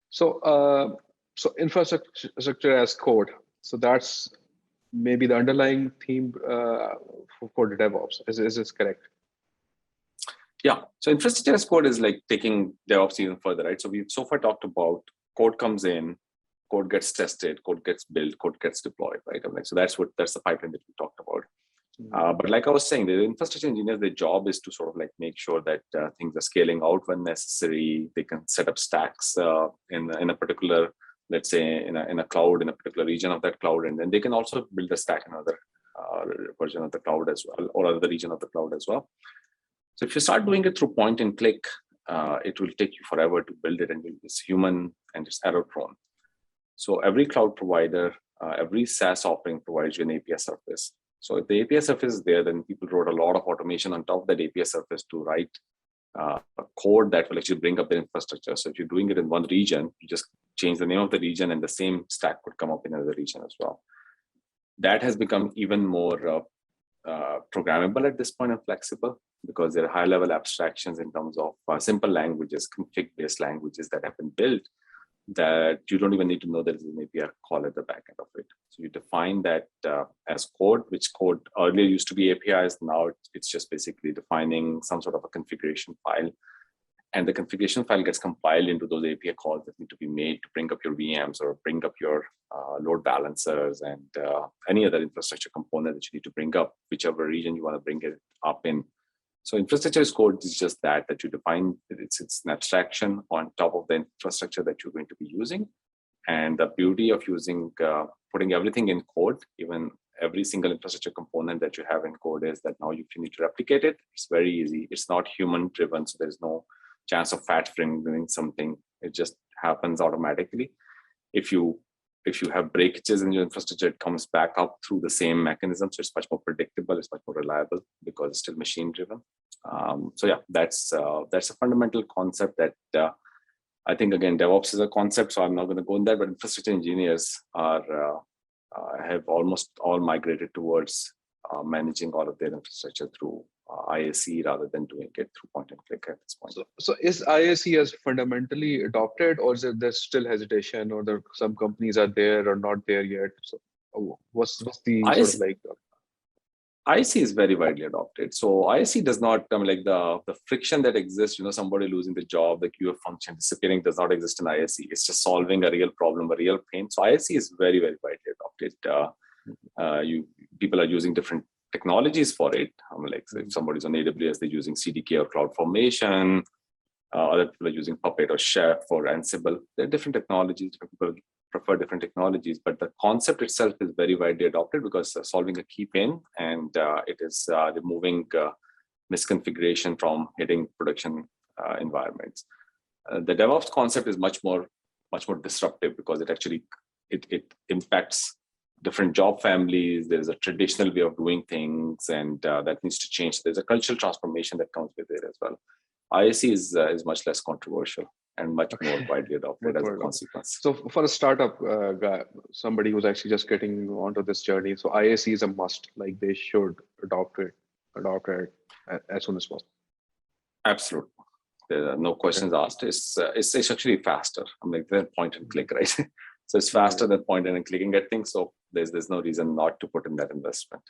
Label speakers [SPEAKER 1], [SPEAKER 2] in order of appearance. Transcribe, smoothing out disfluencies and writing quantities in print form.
[SPEAKER 1] So infrastructure as code. So that's maybe the underlying theme for the DevOps. Is this correct?
[SPEAKER 2] Yeah. So infrastructure as code is like taking DevOps even further, right? So we've so far talked about code comes in, code gets tested, code gets built, code gets deployed, right? So that's the pipeline that we talked about. But like I was saying, the infrastructure engineers, their job is to sort of like make sure that things are scaling out when necessary. They can set up stacks in a particular, let's say, in a cloud, in a particular region of that cloud, and then they can also build a stack in another version of the cloud as well, or other region of the cloud as well. So if you start doing it through point and click, it will take you forever to build it, and it's human and it's error prone. So every cloud provider, every SaaS offering provides you an API surface. So if the API surface is there, then people wrote a lot of automation on top of that API surface to write a code that will actually bring up the infrastructure. So if you're doing it in one region, you just change the name of the region and the same stack could come up in another region as well. That has become even more programmable at this point and flexible, because there are high level abstractions in terms of simple languages, config-based languages that have been built that you don't even need to know there is an API call at the back end of it. So you define that as code, which code earlier used to be APIs. Now it's just basically defining some sort of a configuration file. And the configuration file gets compiled into those API calls that need to be made to bring up your VMs or bring up your load balancers and any other infrastructure component that you need to bring up, whichever region you want to bring it up in. So infrastructure as code is just that you define, it's an abstraction on top of the infrastructure that you're going to be using. And the beauty of using, putting everything in code, even every single infrastructure component that you have in code, is that now if you need to replicate it, it's very easy. It's not human driven, so there's no chance of fat fingering something. It just happens automatically. If you have breakages in your infrastructure, it comes back up through the same mechanism. So it's much more predictable, it's much more reliable because it's still machine driven. So yeah, that's a fundamental concept that I think, again, DevOps is a concept, so I'm not going to go in there, but infrastructure engineers have almost all migrated towards managing all of their infrastructure through IAC rather than doing it through point and click at this point.
[SPEAKER 1] So is IAC as fundamentally adopted, or is there's still hesitation, or there some companies are there or not there yet? So what's the
[SPEAKER 2] IAC,
[SPEAKER 1] sort of like?
[SPEAKER 2] IAC is very widely adopted. So IAC does not, like the friction that exists, somebody losing the job, the QA function disappearing, does not exist in IAC. It's just solving a real problem, a real pain. So IAC is very, very widely adopted. People are using different technologies for it. Like if somebody's on AWS, they're using CDK or CloudFormation. Other people are using Puppet or Chef or Ansible. There are different technologies. People prefer different technologies, but the concept itself is very widely adopted because solving a key pain, and it is removing misconfiguration from hitting production environments. The DevOps concept is much more disruptive because it actually it impacts different job families. There's a traditional way of doing things, and that needs to change. There's a cultural transformation that comes with it as well. IAC is much less controversial and much more widely adopted as a consequence.
[SPEAKER 1] So for a startup guy, somebody who's actually just getting onto this journey, so IAC is a must. Like they should adopt it as soon as possible.
[SPEAKER 2] Absolutely. There are no questions asked. It's actually faster. They're point and click, right? So it's faster than point and clicking at things. So there's no reason not to put in that investment.